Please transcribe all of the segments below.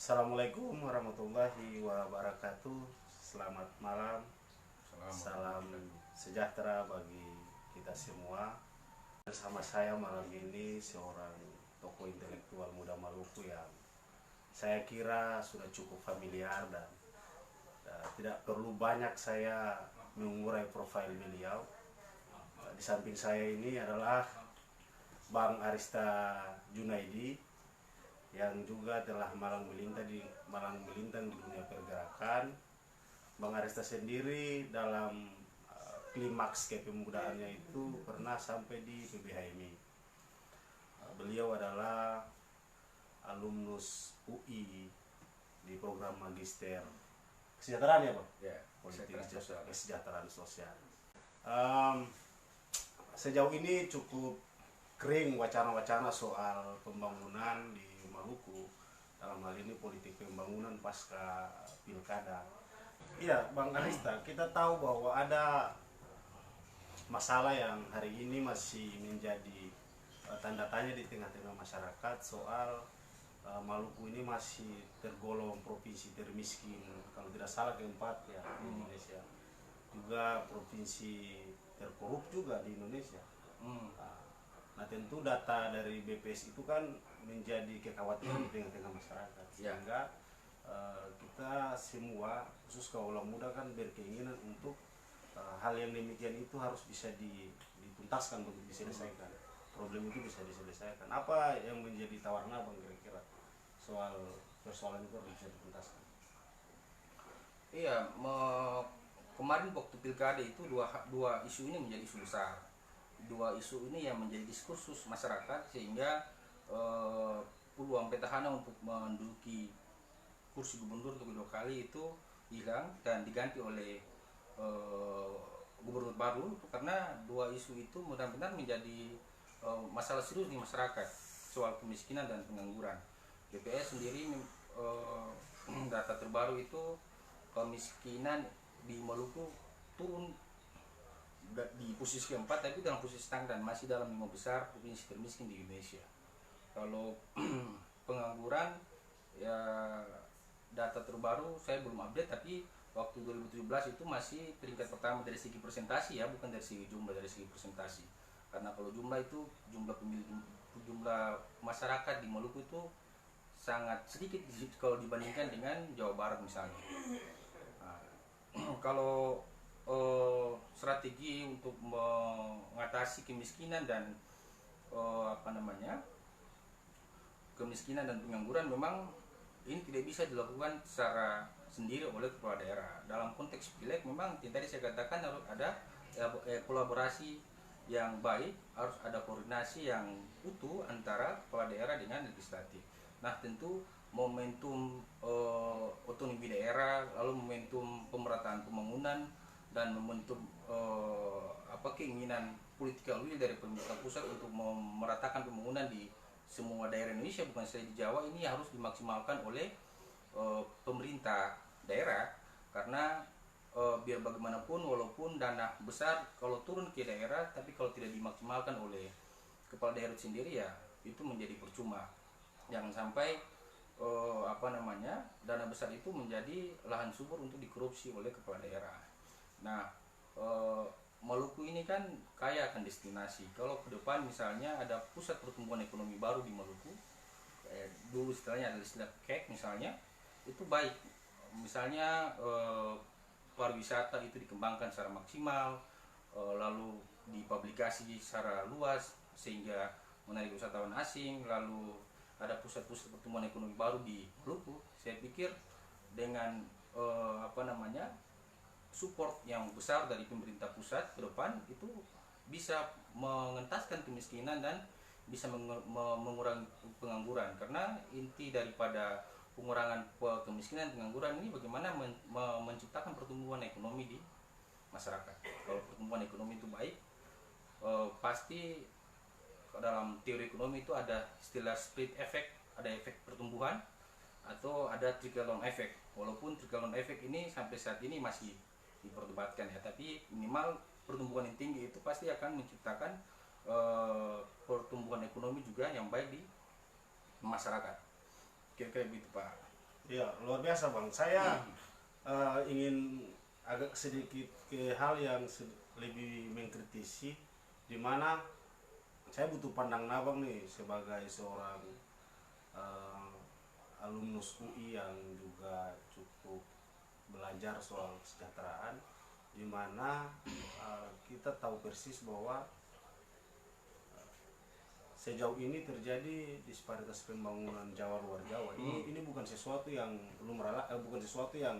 Assalamualaikum warahmatullahi wabarakatuh. Selamat malam. Salam sejahtera bagi kita semua. Bersama saya malam ini seorang tokoh intelektual muda Maluku yang saya kira sudah cukup familiar dan tidak perlu banyak saya mengurai profil beliau. Di samping saya ini adalah Bang Arista Junaidi yang juga telah malang melintang di dunia pergerakan. Bang Arista sendiri dalam klimaks kepemudaannya itu pernah sampai di PBHMI. Beliau adalah alumnus UI di program magister kesejahteraan ya Pak? Ya, Politik kesejahteraan sosial. Sejauh ini cukup kering wacana-wacana soal pembangunan di Maluku, dalam hal ini politik pembangunan pasca pilkada. Iya Bang Arista, kita tahu bahwa ada masalah yang hari ini masih menjadi tanda tanya di tengah-tengah masyarakat soal Maluku ini masih tergolong provinsi termiskin, kalau tidak salah keempat ya di Indonesia, juga provinsi terkorup juga di Indonesia. Nah tentu data dari BPS itu kan menjadi kekhawatiran di tengah-tengah masyarakat, sehingga kita semua khusus kaula muda kan berkeinginan untuk hal yang demikian itu harus bisa dituntaskan untuk diselesaikan, problem itu bisa diselesaikan. Apa yang menjadi tawaran Abang kira-kira soal persoalan itu harus bisa dituntaskan? Iya, kemarin waktu pilkada itu dua isu ini menjadi isu besar. Dua isu ini yang menjadi diskursus masyarakat sehingga peluang petahana untuk menduduki kursi gubernur untuk kedua kali itu hilang dan diganti oleh gubernur baru, karena dua isu itu benar-benar menjadi masalah serius di masyarakat, soal kemiskinan dan pengangguran. BPS sendiri data terbaru itu kemiskinan di Maluku turun di posisi keempat, tapi dalam posisi stagnan, masih dalam 5 besar provinsi termiskin di Indonesia. Kalau pengangguran ya data terbaru saya belum update, tapi waktu 2017 itu masih peringkat pertama dari segi presentasi ya, bukan dari segi jumlah, dari segi presentasi. Karena kalau jumlah itu jumlah masyarakat di Maluku itu sangat sedikit kalau dibandingkan dengan Jawa Barat misalnya. Kalau strategi untuk mengatasi kemiskinan dan kemiskinan dan pengangguran memang ini tidak bisa dilakukan secara sendiri oleh kepala daerah. Dalam konteks pileg memang tadi saya katakan harus ada kolaborasi yang baik, harus ada koordinasi yang utuh antara kepala daerah dengan legislatif. Nah tentu momentum otonomi daerah, lalu momentum pemerataan pembangunan dan momentum keinginan political will dari pemerintah pusat untuk memeratakan pembangunan di semua daerah Indonesia, bukan saja di Jawa, ini harus dimaksimalkan oleh pemerintah daerah. Karena biar bagaimanapun, walaupun dana besar kalau turun ke daerah, tapi kalau tidak dimaksimalkan oleh kepala daerah sendiri ya itu menjadi percuma. Jangan sampai dana besar itu menjadi lahan subur untuk dikorupsi oleh kepala daerah. Nah Maluku ini kan kaya akan destinasi. Kalau ke depan misalnya ada pusat pertumbuhan ekonomi baru di Maluku, dulu istilahnya ada istilah KEK misalnya, itu baik. Misalnya pariwisata itu dikembangkan secara maksimal, lalu dipublikasi secara luas sehingga menarik wisatawan asing, lalu ada pusat-pusat pertumbuhan ekonomi baru di Maluku. Saya pikir dengan support yang besar dari pemerintah pusat ke depan itu bisa mengentaskan kemiskinan dan bisa mengurangi pengangguran. Karena inti daripada pengurangan kemiskinan dan pengangguran ini bagaimana menciptakan pertumbuhan ekonomi di masyarakat. Kalau pertumbuhan ekonomi itu baik, pasti dalam teori ekonomi itu ada istilah split effect, ada efek pertumbuhan atau ada trickle down effect. Walaupun trickle down effect ini sampai saat ini masih diperdebatkan ya, tapi minimal pertumbuhan yang tinggi itu pasti akan menciptakan pertumbuhan ekonomi juga yang baik di masyarakat. Kira-kira begitu Pak. Ya, luar biasa Bang. Saya ingin agak sedikit ke hal yang lebih mengkritisi, di mana saya butuh pandang Abang nih sebagai seorang eh, alumnus UI yang juga cukup belajar soal kesejahteraan, di mana kita tahu persis bahwa sejauh ini terjadi disparitas pembangunan Jawa luar Jawa. Ini bukan sesuatu yang lumrah, bukan sesuatu yang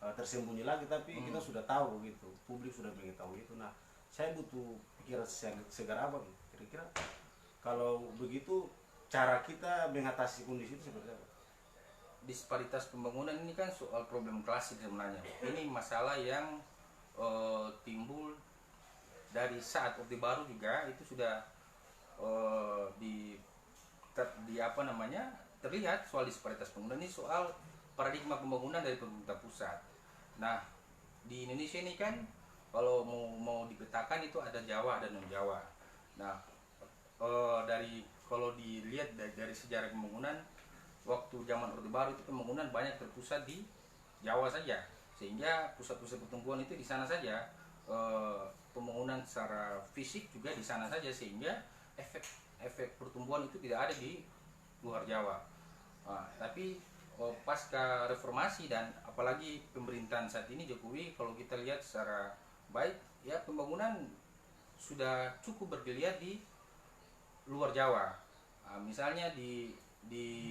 tersembunyi lagi, tapi kita sudah tahu gitu, publik sudah mengetahui itu. Nah, saya butuh pikiran segar Abang. Kira-kira kalau begitu cara kita mengatasi kondisi itu seperti apa? Disparitas pembangunan ini kan soal problem klasik sebenarnya. Ini masalah yang timbul dari saat Orde Baru juga itu sudah di apa namanya terlihat soal disparitas pembangunan. Ini soal paradigma pembangunan dari pemerintah pusat. Nah, di Indonesia ini kan kalau mau dipetakan itu ada Jawa dan non Jawa. Nah, kalau dilihat dari sejarah pembangunan waktu zaman Orde Baru itu pembangunan banyak terpusat di Jawa saja, sehingga pusat-pusat pertumbuhan itu di sana saja, pembangunan secara fisik juga di sana saja, sehingga efek pertumbuhan itu tidak ada di luar Jawa. Tapi pasca reformasi dan apalagi pemerintahan saat ini Jokowi, kalau kita lihat secara baik ya pembangunan sudah cukup bergeliat di luar Jawa. Misalnya di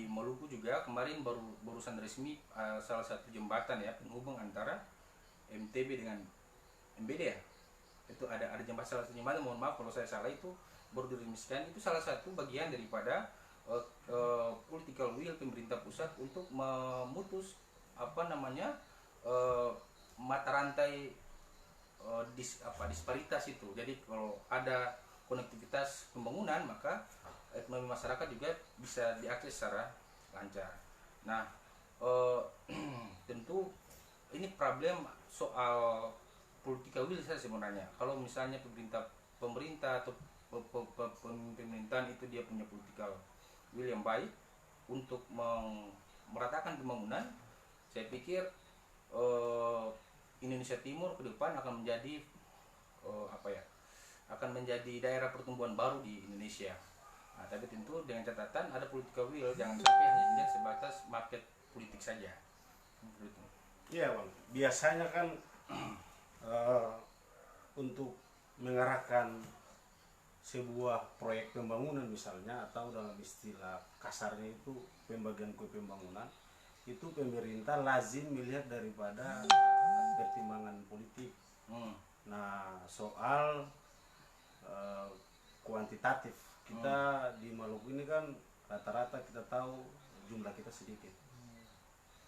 Maluku juga kemarin barusan resmi salah satu jembatan ya penghubung antara MTB dengan MBD ya. Itu ada jembatan, salah satu jembatan, mohon maaf kalau saya salah, itu baru diresmikan. Itu salah satu bagian daripada political will pemerintah pusat untuk memutus apa namanya mata rantai disparitas itu. Jadi kalau ada konektivitas pembangunan maka ekonomi masyarakat juga bisa diakses secara lancar. Nah, tentu ini problem soal political will saya sebenarnya. Kalau misalnya pemerintah atau pemerintahan itu dia punya political will yang baik untuk meratakan pembangunan, saya pikir Indonesia Timur ke depan akan menjadi akan menjadi daerah pertumbuhan baru di Indonesia. Nah, tapi tentu dengan catatan ada political will, jangan sampai hanya sebatas market politik saja. Iya Bang, biasanya kan untuk mengarahkan sebuah proyek pembangunan misalnya, atau dalam istilah kasarnya itu pembagian kue pembangunan, itu pemerintah lazim melihat daripada pertimbangan politik. Nah, soal kuantitatif, kita di Maluku ini kan rata-rata kita tahu jumlah kita sedikit,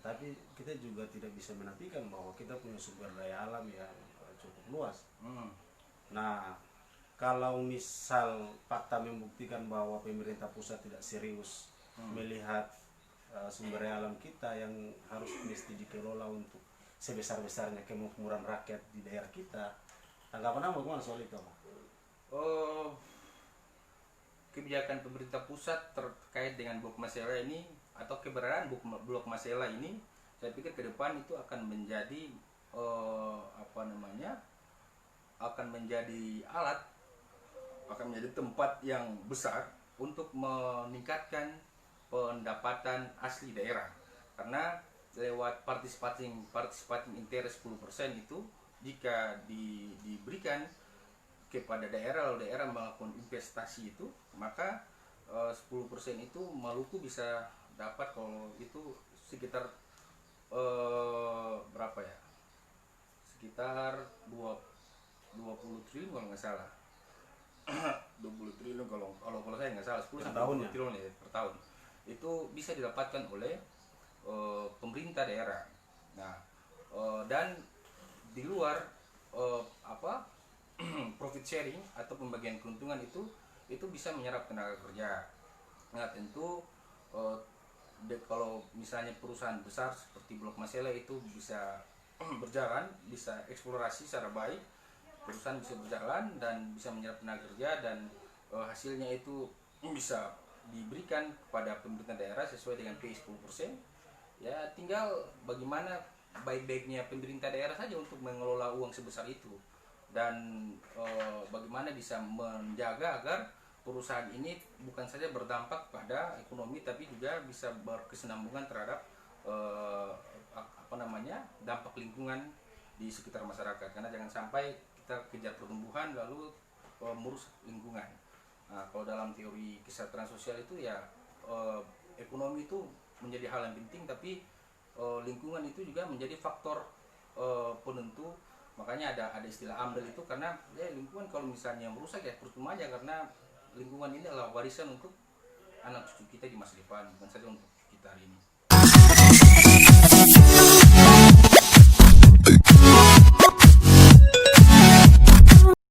tapi kita juga tidak bisa menafikan bahwa kita punya sumber daya alam yang cukup luas. Nah, kalau misal fakta membuktikan bahwa pemerintah pusat tidak serius melihat sumber daya alam kita yang harus mesti dikelola untuk sebesar-besarnya kemakmuran rakyat di daerah kita, tanggapan Anda bagaimana soal itu? Kebijakan pemerintah pusat terkait dengan Blok Masela ini atau keberadaan Blok Masela ini, saya pikir ke depan itu akan menjadi akan menjadi alat, akan menjadi tempat yang besar untuk meningkatkan pendapatan asli daerah, karena lewat participating interest 10% itu jika diberikan kepada daerah, lalu daerah melakukan investasi itu, maka 10% itu Maluku bisa dapat, kalau itu sekitar berapa ya, sekitar 20 triliun kalau nggak salah. 20 triliun kalau saya nggak salah, 10 sampai 20 triliun ya per tahun, itu bisa didapatkan oleh pemerintah daerah. Nah, dan di luar profit sharing atau pembagian keuntungan itu bisa menyerap tenaga kerja. Nah, tentu kalau misalnya perusahaan besar seperti Blok Masela itu bisa berjalan, bisa eksplorasi secara baik, perusahaan bisa berjalan dan bisa menyerap tenaga kerja, dan hasilnya itu bisa diberikan kepada pemerintah daerah sesuai dengan PI 10%, Ya tinggal bagaimana baik-baiknya pemerintah daerah saja untuk mengelola uang sebesar itu, dan bagaimana bisa menjaga agar perusahaan ini bukan saja berdampak pada ekonomi tapi juga bisa berkesinambungan terhadap dampak lingkungan di sekitar masyarakat, karena jangan sampai kita kejar pertumbuhan lalu merusak lingkungan. Nah, kalau dalam teori kesejahteraan sosial itu ya ekonomi itu menjadi hal yang penting, tapi lingkungan itu juga menjadi faktor penentu. Makanya ada istilah AMDAL itu, karena ya lingkungan kalau misalnya merusak ya percuma aja, karena lingkungan ini adalah warisan untuk anak cucu kita di masa depan, bukan saja untuk kita hari ini.